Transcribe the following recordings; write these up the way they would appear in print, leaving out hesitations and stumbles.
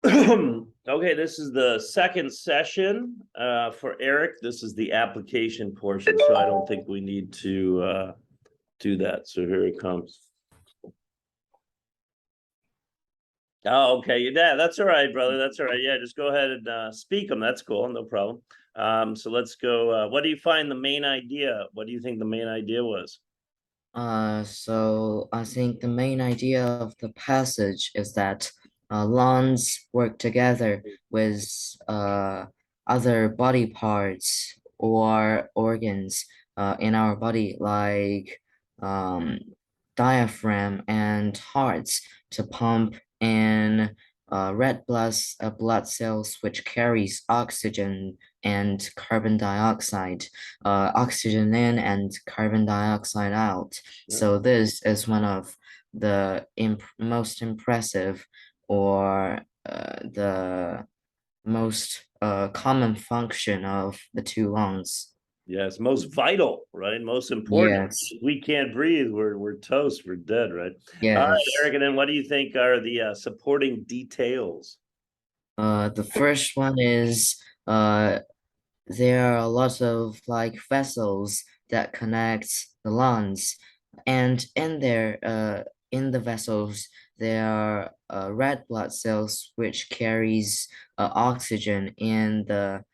Okay, this is the second session for Eric. This is the application portion, so I don't think we need to do that. So here it comes. Oh, okay. Yeah, that's all right, brother. That's all right. Yeah, just go ahead and speak them. That's cool. No problem. So let's go. What do you find the main idea? What do you think the main idea was? So I think the main idea of the passage is that lawns work together with other body parts or organs in our body, like um, diaphragm and hearts, to pump in blood cells, which carries oxygen and carbon dioxide, oxygen in and carbon dioxide out. Yeah. So this is one of the most impressive or the most common function of the two lungs. Yes, most vital, right? Most important. Yes, If we can't breathe, we're toast, we're dead, right? All right, yes. Eric, and then what do you think are the supporting details? The first one is there are a lot of like vessels that connect the lungs, and in the vessels there are red blood cells which carries oxygen in the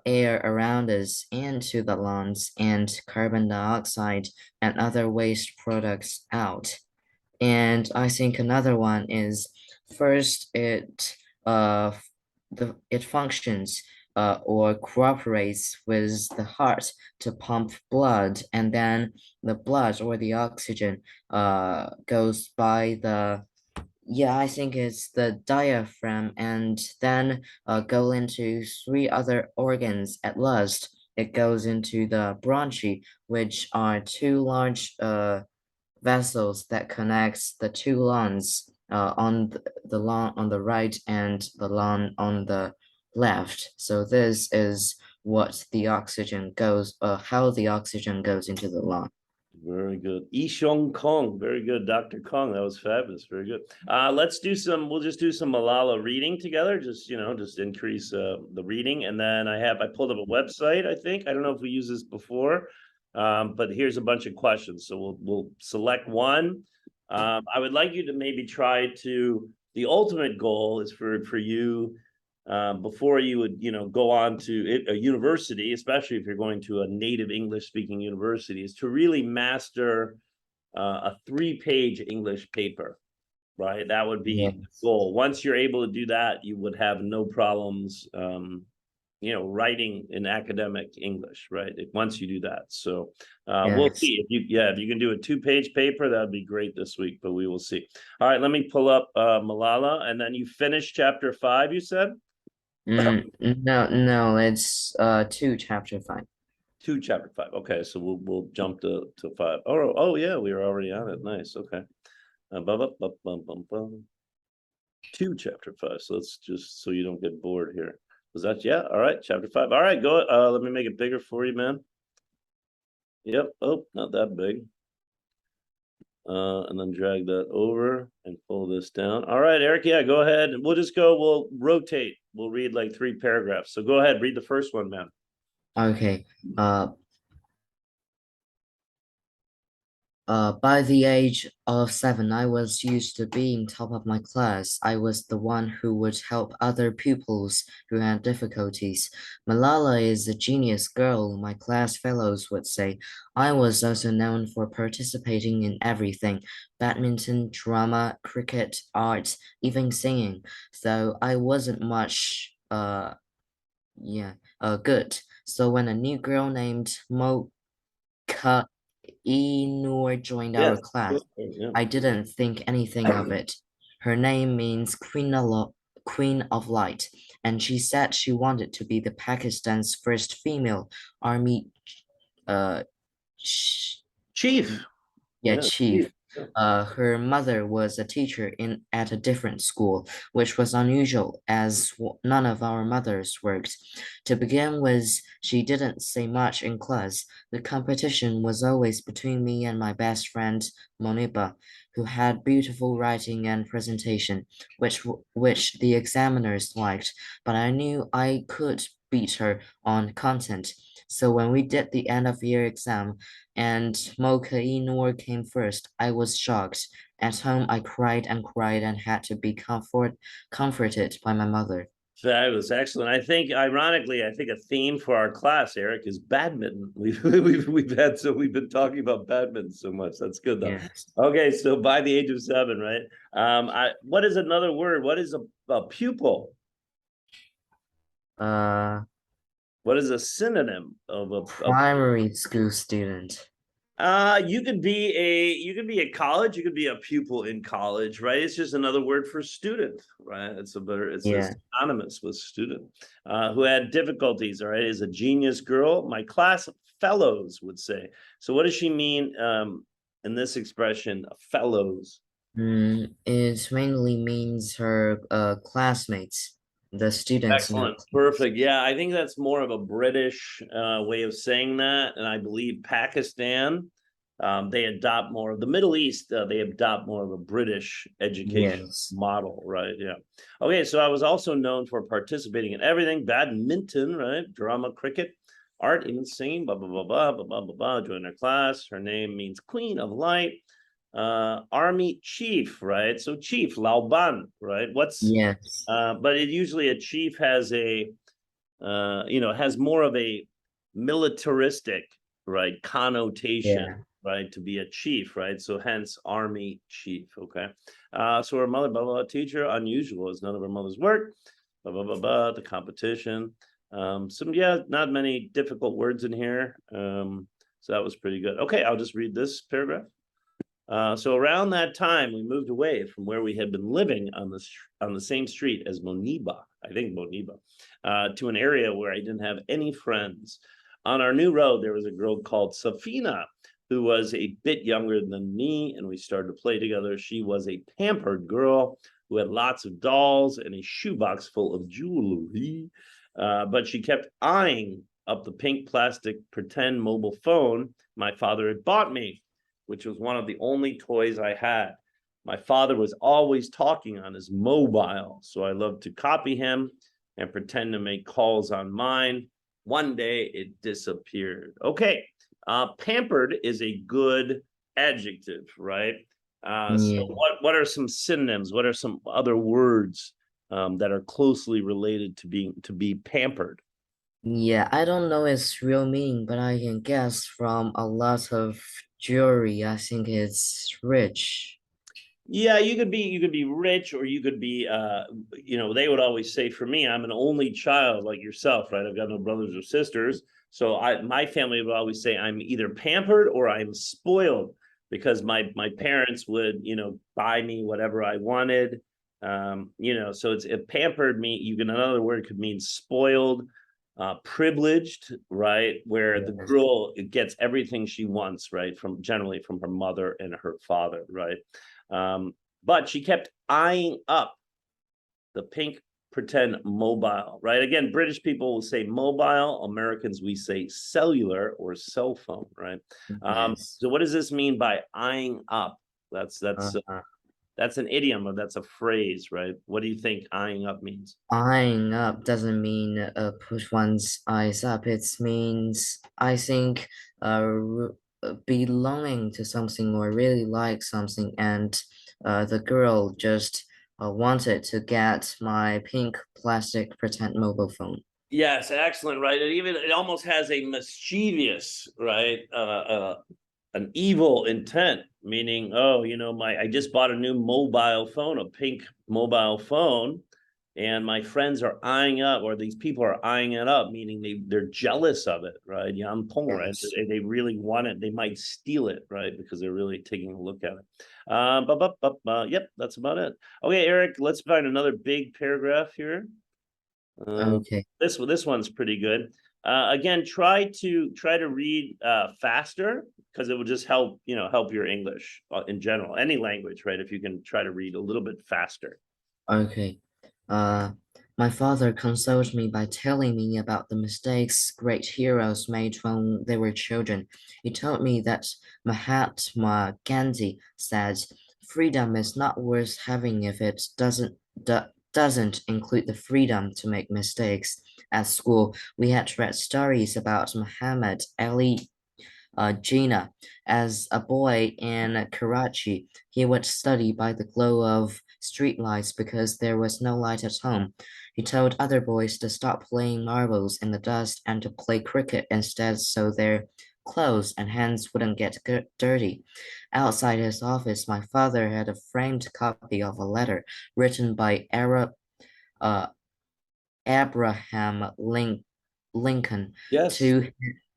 air around us into the lungs and carbon dioxide and other waste products out. And I think another one is first uh it functions or cooperates with the heart to pump blood, and then the blood or the oxygen goes by the, yeah, I think it's the diaphragm, and then go into three other organs at last. It goes into the bronchi, which are two large vessels that connects the two lungs on the lung on the right and the lung on the left. So this is how the oxygen goes into the lung. Very good. Ishong Kong. Very good. Dr. Kong. That was fabulous. Very good. We'll just do some Malala reading together. Just increase the reading. And then I pulled up a website, I think. I don't know if we used this before. But here's a bunch of questions. So we'll select one. I would like you to maybe the ultimate goal is for you before you would go on to a university, especially if you're going to a native English speaking university, is to really master a 3-page English paper, right? That would be the Yes, goal. Once you're able to do that, you would have no problems writing in academic English, right? Once you do that. So we'll yes. see if you can do a 2-page paper, that'd be great this week, but we will see. All right, let me pull up Malala, and then you finish chapter 5, you said? No, no, it's chapter 5. 2 chapter 5. Okay, so we'll jump to 5. Oh yeah, we were already on it. Nice. Okay. Bum, bum, bum. 2 chapter 5. So let's just so you don't get bored here. Was that yeah? All right, chapter 5. All right, go. Let me make it bigger for you, man. Yep. Oh, not that big. And then drag that over and pull this down. All right, Eric. Yeah, go ahead. We'll rotate. We'll read like 3 paragraphs. So go ahead, read the first one, man. Okay. Uh, by the age of 7, I was used to being top of my class. I was the one who would help other pupils who had difficulties. Malala is a genius girl, my class fellows would say. I was also known for participating in everything: badminton, drama, cricket, art, even singing. Though I wasn't much, good. So when a new girl named Mocha Enor joined our Yes. class, Yeah. I didn't think anything of it. Her name means Queen of Light, and she said she wanted to be the Pakistan's first female army uh ch Chief. yeah, Yeah. chief. her mother was a teacher at a different school, which was unusual as none of our mothers worked. To begin with, she didn't say much in class. The competition was always between me and my best friend, Moniba, who had beautiful writing and presentation, which the examiners liked, but I knew I could beat her on content. So when we did the end of year exam and Mocha Inor came first, I was shocked. At home, I cried and had to be comforted by my mother. Fabulous, excellent. I think, ironically, I think a theme for our class, Eric, is badminton. We've been talking about badminton so much. That's good though. Yes. Okay, so by the age of 7, right? What is another word? What is a pupil? Uh, What is a synonym of a Primary school student. you could be a college, you could be a pupil in college, right? It's just another word for student, right? It's Yeah. synonymous with student. Who had difficulties, all right, is a genius girl. My class fellows would say. So what does she mean in this expression, fellows? It mainly means her classmates, the students in her Excellent. class. Perfect. Yeah, I think that's more of a British way of saying that. And I believe Pakistan, they adopt more of the Middle East, they adopt more of a British education Yes. model, right? Yeah. Okay, so I was also known for participating in everything, badminton, right? Drama, cricket, art, even singing, blah, blah, blah, blah, blah, blah, blah, blah. Joined our class. Her name means Queen of Light. Army chief, right? So chief, Lauban, right? Yes. But it usually a chief has has more of a militaristic, right, connotation, Yeah. right, to be a chief, right? So hence army chief. Okay. So her mother, blah, blah, blah, teacher, unusual as none of her mother's work, blah, blah, blah, blah, the competition. Yeah, not many difficult words in here. So that was pretty good. Okay, I'll just read this paragraph. So around that time, we moved away from where we had been living on the same street as Moniba, I think Moniba, to an area where I didn't have any friends. On our new road, there was a girl called Safina, who was a bit younger than me, and we started to play together. She was a pampered girl who had lots of dolls and a shoebox full of jewelry, but she kept eyeing up the pink plastic pretend mobile phone my father had bought me, which was one of the only toys I had. My father was always talking on his mobile, so I loved to copy him and pretend to make calls on mine. One day it disappeared. Okay, pampered is a good adjective, right? So Yeah. what are some synonyms? What are some other words that are closely related to be pampered? Yeah, I don't know its real meaning, but I can guess from a lot of jewelry. I think it's rich. Yeah, you could be rich, or you could be they would always say, for me, I'm an only child like yourself, right? I've got no brothers or sisters. So my family would always say I'm either pampered or I'm spoiled, because my parents would, buy me whatever I wanted. So it pampered me. Another word could mean spoiled, privileged, right? Where the Yes. girl gets everything she wants, right? Generally from her mother and her father, right? Um, but she kept eyeing up the pink pretend mobile, right? Again, British people will say mobile, Americans, we say cellular or cell phone, right? Yes. So what does this mean by eyeing up? That's that's uh, Uh, that's an idiom, or that's a phrase, right? What do you think eyeing up means? Eyeing up doesn't mean put one's eyes up. It means, I think, belonging to something or really like something, and the girl just wanted to get my pink plastic pretend mobile phone. Yes, excellent, right? It almost has a mischievous, right? An evil intent, meaning, oh, I just bought a new mobile phone, a pink mobile phone, and my friends are eyeing up, or these people are eyeing it up, meaning they're jealous of it, right? Yampong, right? Yes. They really want it. They might steal it, right? Because they're really taking a look at it. Yep, that's about it. Okay, Eric, let's find another big paragraph here. Uh, Okay. this one's pretty good. Again, try to read faster because it will just help, help your English in general, any language, right? If you can try to read a little bit faster. Okay. Uh, my father consoled me by telling me about the mistakes great heroes made when they were children. He told me that Mahatma Gandhi said, "Freedom is not worth having if it doesn't include the freedom to make mistakes." At school, we had read stories about Muhammad Ali Jinnah. As a boy in Karachi, he would study by the glow of streetlights because there was no light at home. He told other boys to stop playing marbles in the dust and to play cricket instead so their clothes and hands wouldn't get dirty. Outside his office, my father had a framed copy of a letter written by uh, Abraham Lincoln Yes. to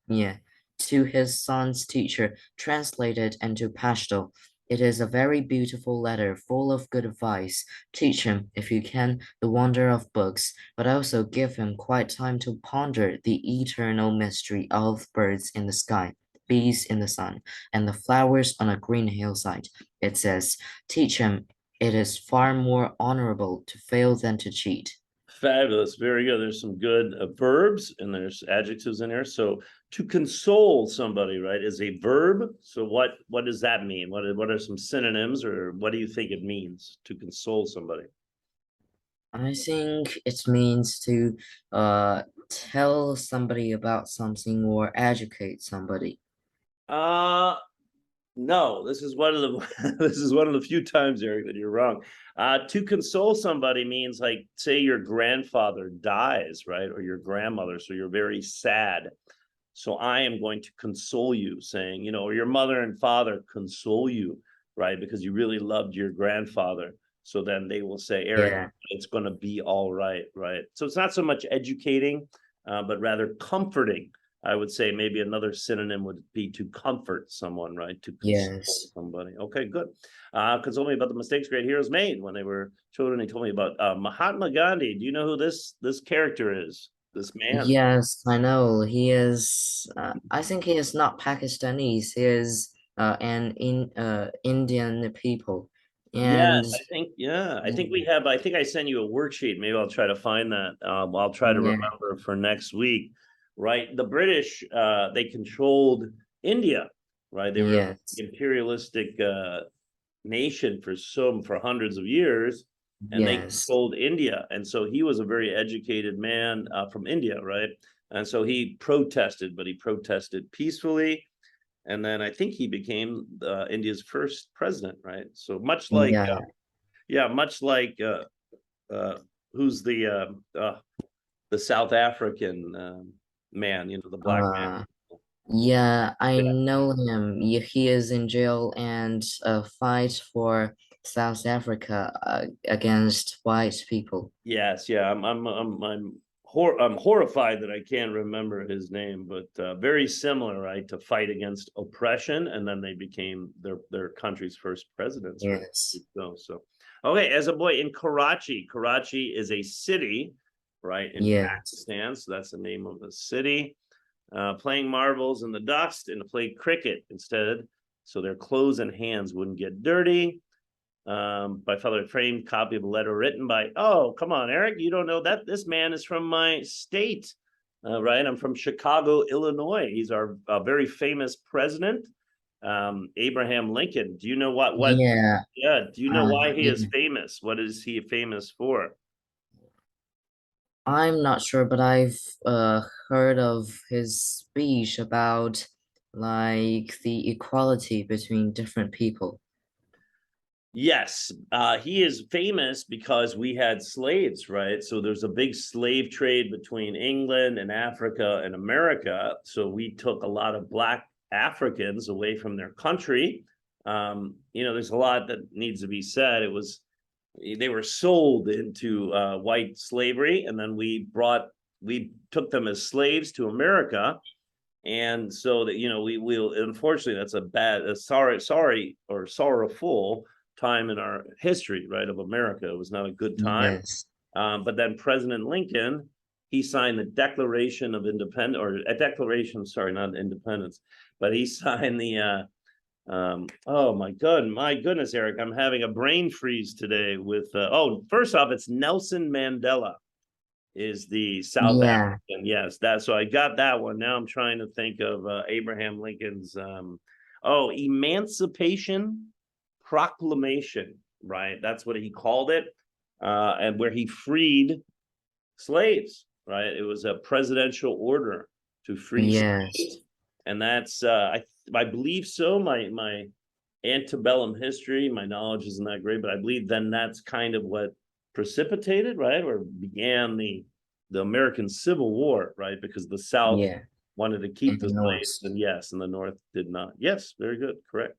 yeah, to his son's teacher, translated into Pashto. It is a very beautiful letter full of good advice. Teach him, if you can, the wonder of books, but also give him quite time to ponder the eternal mystery of birds in the sky, bees in the sun, and the flowers on a green hillside. It says, teach him it is far more honorable to fail than to cheat. Fabulous. Very good. There's some good verbs and there's adjectives in there. So to console somebody, right, is a verb. So what does that mean? What are some synonyms, or what do you think it means to console somebody? I think it means to uh tell somebody about something or educate somebody. Uh no, this is one of the this is one of the few times, Eric, that you're wrong. To console somebody means, like, say your grandfather dies, right? Or your grandmother, so you're very sad. So I am going to console you, saying, or your mother and father console you, right? Because you really loved your grandfather. So then they will say, Eric, Yeah, it's going to be all right, right? So it's not so much educating, but rather comforting. I would say maybe another synonym would be to comfort someone, right? To console yes. somebody. Okay, good. Console me about the mistakes great heroes made when they were children. He told me about Mahatma Gandhi. Do you know who this character is? This man? Yes, I know. He is I think he is not Pakistanis. He is an Indian people. Yes, And I think we yeah, have. I think I sent you a worksheet. Maybe I'll try to find that. I'll try to yeah, remember for next week. Right, the British they controlled India. Right, they were yes, imperialistic nation for hundreds of years, and they yes, controlled India. And so he was a very educated man from India, right? And so he protested, but he protested peacefully, and then I think he became India's first president, right? So much like, yeah. yeah, much like uh, who's the South African man, the black Uh, yeah, I man. know him. He is in jail and fights for South Africa against white people. Yes, yeah, I'm horrified that I can't remember his name, but very similar, right, to fight against oppression, and then they became their country's first presidents, right? Yes, So okay, as a boy in Karachi, Karachi is a city, right, in yes, Pakistan, so that's the name of the city. Playing marbles in the dust and to play cricket instead, so their clothes and hands wouldn't get dirty. By father framed copy of a letter written by, oh, come on, Eric, you don't know that this man is from my state, right? I'm from Chicago, Illinois. He's our very famous president, Abraham Lincoln. Do you know what yeah, yeah, do you know why he is yeah. famous? What is he famous for? I'm not sure, but I've heard of his speech about like the equality between different people. Yes, he is famous because we had slaves, right? So there's a big slave trade between England and Africa and America. So we took a lot of Black Africans away from their country. There's a lot that needs to be said. They were sold into white slavery, and then we took them as slaves to America, and so that we will, unfortunately, that's a sorry or sorrowful time in our history, right, of America. It was not a good time. Yes, But then President Lincoln he signed the Declaration of Independence, or a declaration, sorry, not independence, but he signed the oh my goodness, Eric, I'm having a brain freeze today with first off, it's Nelson Mandela is the South Yeah, African. Yes, that, so I got that one. Now I'm trying to think of Abraham Lincoln's Emancipation Proclamation, right? That's what he called it. And where he freed slaves, right? It was a presidential order to free yes, slaves. And that's I believe so. My antebellum history, my knowledge isn't that great, but I believe then that's kind of what precipitated, right, or began the American Civil War, right? Because the South yeah, wanted to in keep the the north. slaves, and yes, and the North did not. Yes, very good, correct.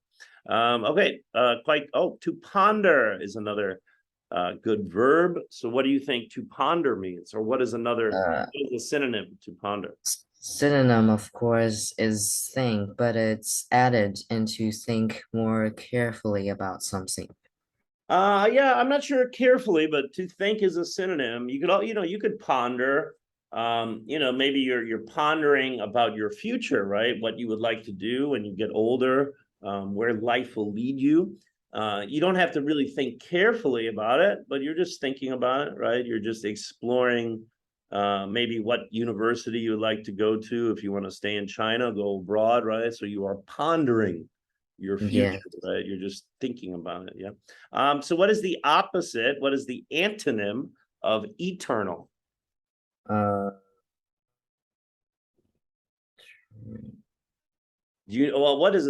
Okay, to ponder is another good verb. So what do you think to ponder means, or what is Uh, what is a synonym to ponder? Synonym, of course, is think, but it's added into think more carefully about something. Yeah, I'm not sure carefully, but to think is a synonym. You could all, you could ponder. Maybe you're pondering about your future, right? What you would like to do when you get older, where life will lead you. You don't have to really think carefully about it, but you're just thinking about it, right? You're just exploring maybe what university you would like to go to. If you want to stay in China, go abroad, right? So you are pondering your Yeah. future, right? You're just thinking about it. Yeah. So what is the opposite? What is the antonym of eternal? Uh, Do you well, what is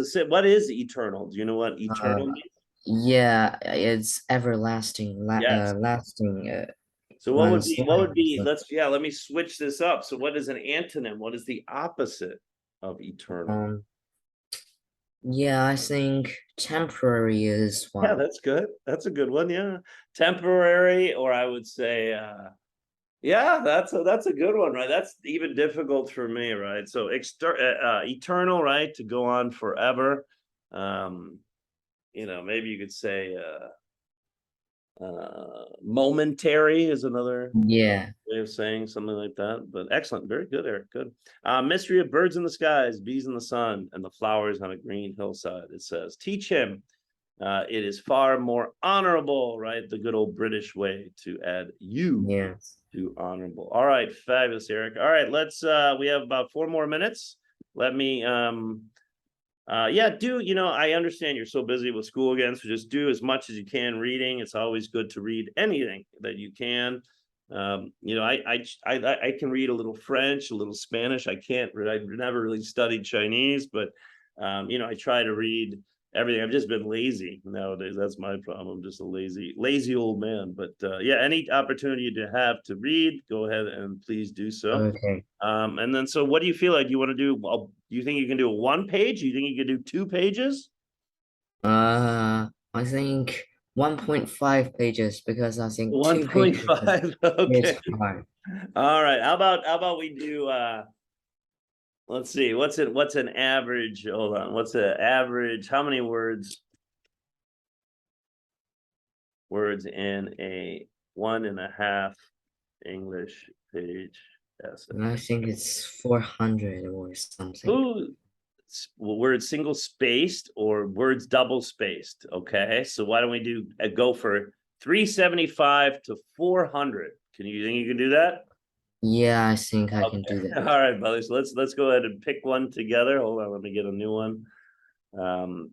eternal? Do you know what uh, eternal means? yeah, it's everlasting, Yes. lasting, So one's life. what would be, So, let me switch this up. So what is an antonym? What is the opposite of eternal? um, yeah, I think temporary is Yeah, one. that's good. That's a good one. Yeah. Temporary, or I would say yeah, that's a good one, right? That's even difficult for me, right? So eternal, right? To go on forever. Um, maybe you could say momentary is another Yeah, way of saying something like that. But excellent, very good, Eric. Good. Mystery of birds in the skies, bees in the sun, and the flowers on a green hillside. It says, teach him. It is far more honorable, right? The good old British way to add you yes. to honorable. All right, fabulous, Eric. All right, let's we have about 4 more minutes. Let me yeah, I understand you're so busy with school again, so just do as much as you can reading. It's always good to read anything that you can. I can read a little French, a little Spanish. I can't. I've never really studied Chinese, but I try to read everything. I've just been lazy nowadays. That's my problem. I'm just a lazy old man. But yeah, any opportunity to have to read, go ahead and please do so. Okay. And then, so what do you feel like you want to do? Well, do you think you can do a 1 page? Do you think you can do 2 pages? I think 1.5 pages because I think One two point pages five. is Okay. hard. All right. How about we do let's see, what's an average? Hold on. What's an average? How many words in a 1.5 English page essay? I think it's 400 or something. Ooh, words single spaced or words double spaced. Okay, so why don't we do go for 375 to 400? Can you think you can do that? Yeah, I think I can do Okay. that. All right, brother. So let's go ahead and pick one together. Hold on, let me get a new one.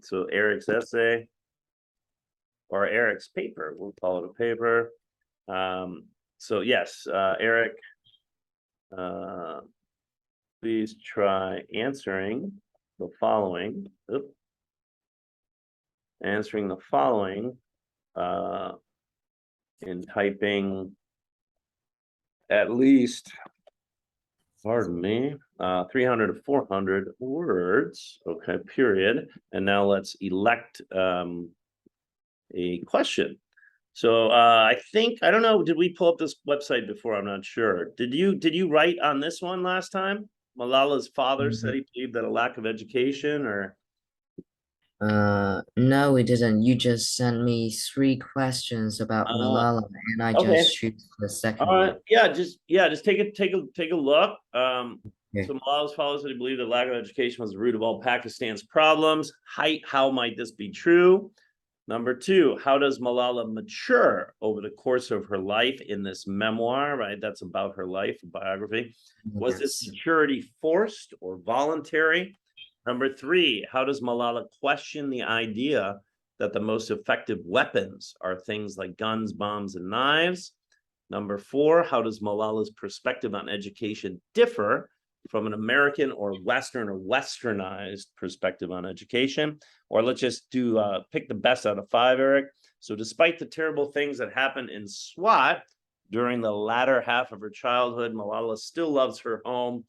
So Eric's essay or Eric's paper. We'll call it a paper. So yes, Eric, uh, please try answering the following. Answering the following in typing at least, pardon me, 300 to 400 words. Okay, period. And now let's elect a question. So I don't know, did we pull up this website before? I'm not sure. Did you write on this one last time? Malala's father said Mhm. he believed that a lack of education, or No, we didn't. You just sent me three questions about Uh, Malala, and I okay. just choose the All second right. one. Yeah, just take a look. Okay. So Malala's followers that believe that lack of education was the root of all Pakistan's problems. Height, how might this be true? Number two, how does Malala mature over the course of her life in this memoir, right? That's about her life, biography. Was this Yes. maturity forced or voluntary? Number three, how does Malala question the idea that the most effective weapons are things like guns, bombs, and knives? Number four, how does Malala's perspective on education differ from an American or Western or Westernized perspective on education? Or let's just do pick the best out of five, Eric. So, despite the terrible things that happened in SWAT during the latter half of her childhood, Malala still loves her home.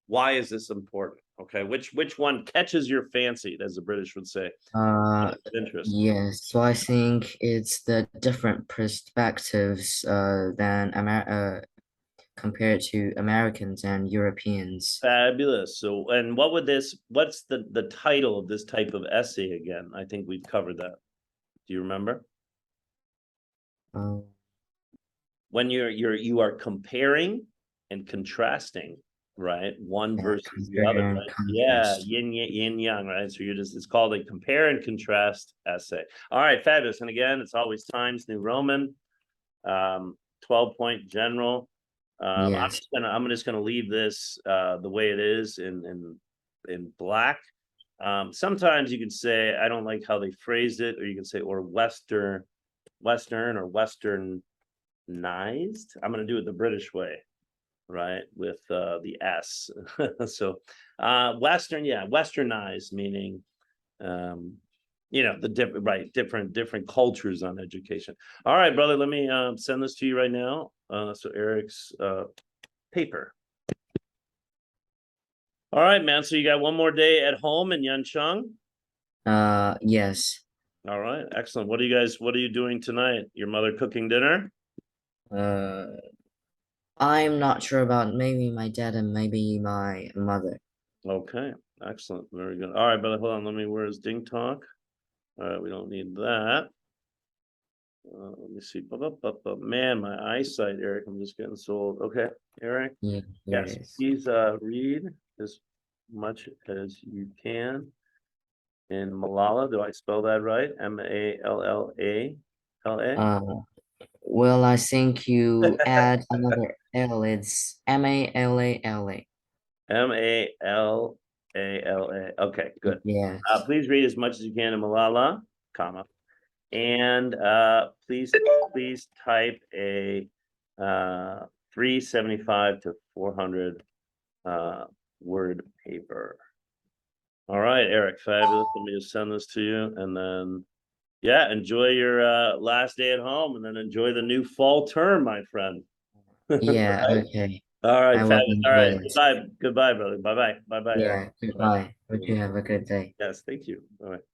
Why is this important? Okay, which one catches your fancy, as the British would say? Uh, Interest. yes. So I think it's the different perspectives than compared to Americans and Europeans. Fabulous. So, and what's the title of this type of essay again? I think we've covered that. Do you remember? Uh, When you are comparing and contrasting, right? One yeah, versus the other, compare and right? Yeah, contrast. yin yang, right? So it's called a compare and contrast essay. All right, fabulous. And again, it's always Times New Roman, 12-point general. Yes. I'm just gonna leave this the way it is in black. Sometimes you can say I don't like how they phrased it, or you can say or Western or Westernized. I'm gonna do it the British way, right? With the S. So Western, yeah, Westernized meaning um the different cultures on education. All right, brother, let me send this to you right now. So Eric's paper. All right, man. So you got one more day at home in Yancheng. Yes. All right, excellent. What are you doing tonight? Your mother cooking dinner? Uh, I'm not sure about maybe my dad and maybe my mother. Okay, excellent. Very good. All right, brother, hold on. Where's Ding Talk? All right, we don't need that. Let me see. Man, my eyesight, Eric, I'm just getting so old. Okay, Eric. Yeah, here it Yes, is. please read as much as you can in Malala. Do I spell that right? Mallala. Uh, well, I think you add another L. It's Malala. Mallala. Okay, good. Yes. Please read as much as you can in Malala, comma, and please type a 375 to 400 word paper. All right, Eric, fabulous. Let me just send this to you, and then yeah, enjoy your last day at home, and then enjoy the new fall term, my friend. Yeah, okay. All right, I will fabulous. All enjoy right, it. goodbye, brother. Bye bye, Eric. Yeah, Bye. goodbye. Hope you have a good day. Yes, thank you. All right.